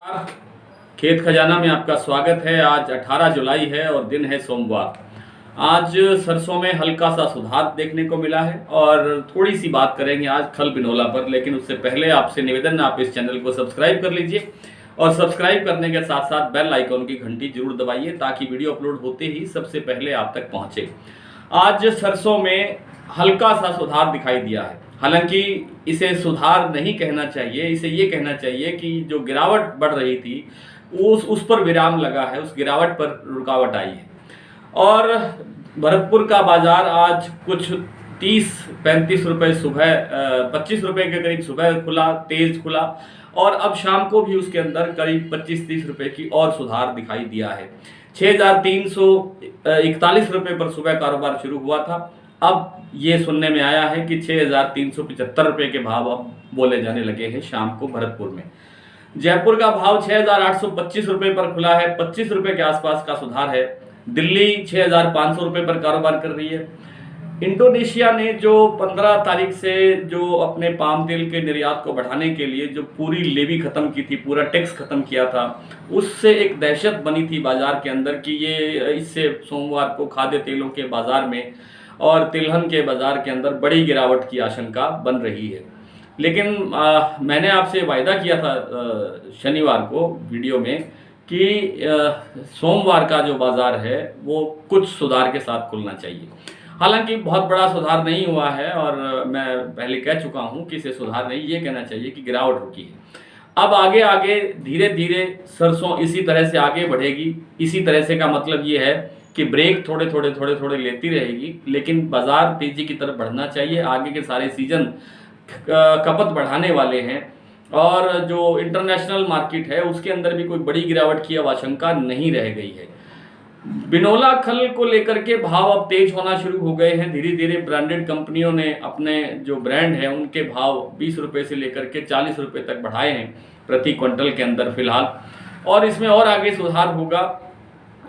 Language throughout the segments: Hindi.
खेत खजाना में आपका स्वागत है। आज 18 जुलाई है और दिन है सोमवार। आज सरसों में हल्का सा सुधार देखने को मिला है और थोड़ी सी बात करेंगे आज खल बिनोला पर। लेकिन उससे पहले आपसे निवेदन है, आप इस चैनल को सब्सक्राइब कर लीजिए और सब्सक्राइब करने के साथ साथ बेल आइकॉन की घंटी जरूर दबाइए ताकि वीडियो अपलोड होते ही सबसे पहले आप तक पहुंचे। आज सरसों में हल्का सा सुधार दिखाई दिया है। हालांकि इसे सुधार नहीं कहना चाहिए, इसे ये कहना चाहिए कि जो गिरावट बढ़ रही थी उस पर विराम लगा है, उस गिरावट पर रुकावट आई है। और भरतपुर का बाजार आज कुछ 30-35 रुपये सुबह, 25 रुपये के करीब सुबह खुला, तेज खुला और अब शाम को भी उसके अंदर करीब 25-30 रुपये की और सुधार दिखाई दिया है। 6,341 रुपये पर सुबह कारोबार शुरू हुआ था। अब ये सुनने में आया है कि 6,375 रुपये के भाव अब बोले जाने लगे हैं शाम को भरतपुर में। जयपुर का भाव 6,825 रुपये पर खुला है, 25 रुपये के आसपास का सुधार है। दिल्ली 6,500 रुपये पर कारोबार कर रही है। इंडोनेशिया ने जो 15 तारीख से जो अपने पाम तेल के निर्यात को बढ़ाने के लिए जो पूरी लेवी खत्म की थी, पूरा टैक्स खत्म किया था, उससे एक दहशत बनी थी बाजार के अंदर कि ये इससे सोमवार को खाद्य तेलों के बाजार में और तिलहन के बाजार के अंदर बड़ी गिरावट की आशंका बन रही है। लेकिन मैंने आपसे वायदा किया था शनिवार को वीडियो में कि सोमवार का जो बाजार है वो कुछ सुधार के साथ खुलना चाहिए। हालांकि बहुत बड़ा सुधार नहीं हुआ है और मैं पहले कह चुका हूं कि इसे सुधार नहीं, ये कहना चाहिए कि गिरावट रुकी है। अब आगे आगे धीरे धीरे सरसों इसी तरह से आगे बढ़ेगी। इसी तरह से का मतलब ये है कि ब्रेक थोड़े थोड़े लेती रहेगी, लेकिन बाजार तेजी की तरफ बढ़ना चाहिए। आगे के सारे सीजन खपत बढ़ाने वाले हैं और जो इंटरनेशनल मार्केट है उसके अंदर भी कोई बड़ी गिरावट की अब आशंका नहीं रह गई है। बिनोला खल को लेकर के भाव अब तेज होना शुरू हो गए हैं। धीरे धीरे ब्रांडेड कंपनियों ने अपने जो ब्रांड है उनके भाव 20 रुपये से लेकर के 40 रुपये तक बढ़ाए हैं प्रति क्विंटल के अंदर फिलहाल, और इसमें और आगे सुधार होगा।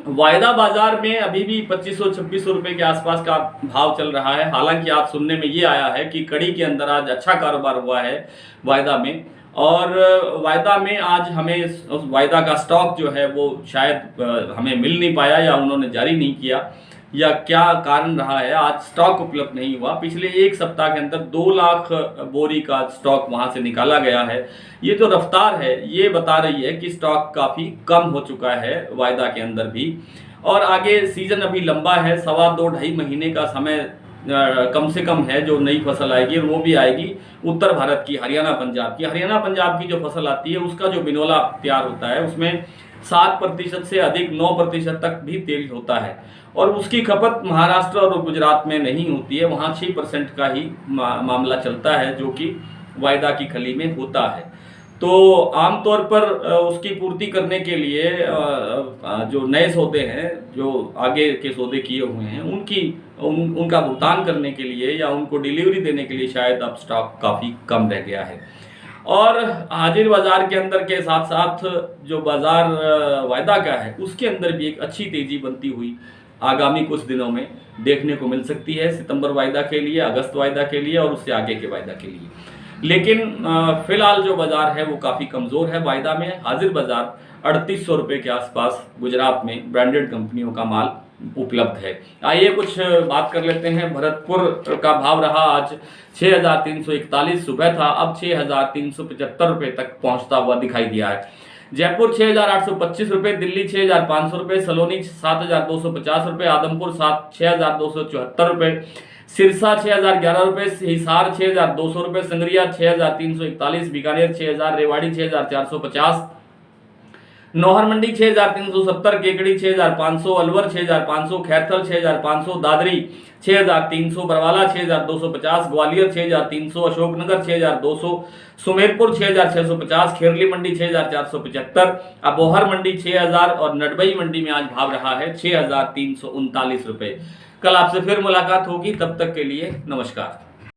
वायदा बाजार में अभी भी 2500-2600 रुपये के आसपास का भाव चल रहा है। हालांकि आज सुनने में ये आया है कि कड़ी के अंदर आज अच्छा कारोबार हुआ है वायदा में, और वायदा में आज हमें उस वायदा का स्टॉक जो है वो शायद हमें मिल नहीं पाया या उन्होंने जारी नहीं किया, या क्या कारण रहा है आज स्टॉक उपलब्ध नहीं हुआ। पिछले एक सप्ताह के अंदर 2 लाख बोरी का स्टॉक वहां से निकाला गया है। ये जो रफ्तार है ये बता रही है कि स्टॉक काफ़ी कम हो चुका है वायदा के अंदर भी। और आगे सीजन अभी लंबा है, 2.5 महीने का समय कम से कम है जो नई फसल आएगी, और वो भी आएगी उत्तर भारत की, हरियाणा पंजाब की। हरियाणा पंजाब की जो फसल आती है उसका जो बिनोला तैयार होता है उसमें 7% से अधिक 9% तक भी तेल होता है, और उसकी खपत महाराष्ट्र और गुजरात में नहीं होती है। वहाँ 6% का ही मामला चलता है जो कि वायदा की खली में होता है। तो आमतौर पर उसकी पूर्ति करने के लिए जो नए सौदे हैं, जो आगे के सौदे किए हुए हैं, उनका भुगतान करने के लिए या उनको डिलीवरी देने के लिए शायद अब स्टॉक काफ़ी कम रह गया है। और हाजिर बाजार के अंदर के साथ साथ जो बाजार वायदा का है उसके अंदर भी एक अच्छी तेजी बनती हुई आगामी कुछ दिनों में देखने को मिल सकती है, सितंबर वायदा के लिए, अगस्त वायदा के लिए और उससे आगे के वायदा के लिए। लेकिन फिलहाल जो बाजार है वो काफ़ी कमज़ोर है। वायदा में हाजिर बाजार 3800 रुपये के आसपास गुजरात में ब्रांडेड कंपनियों का माल उपलब्ध है। आइए कुछ बात कर लेते हैं। भरतपुर का भाव रहा आज 6,341 सुबह था, अब 6,375 रुपये तक पहुंचता हुआ दिखाई दिया है। जयपुर 6,825 रुपये, दिल्ली 6,500 रुपये, सलोनी 7,250 रुपये, आदमपुर 6,274 रुपये, सिरसा 6,011 रुपये, हिसार 6,200 रुपये, संगरिया 6,341, बीकानेर 6,000, रेवाड़ी 6,450, नौहर मंडी 6,370, केकड़ी 6,500, अलवर 6,500, खैरथल 6,500, दादरी 6,300, बरवाला 6,250, ग्वालियर 6,300, अशोकनगर 6,200, सुमेरपुर 6,650, खेरली मंडी 6,475, अबोहर मंडी 6,000 और नडबई मंडी में आज भाव रहा है 6,339 रुपये। कल आपसे फिर मुलाकात होगी, तब तक के लिए नमस्कार।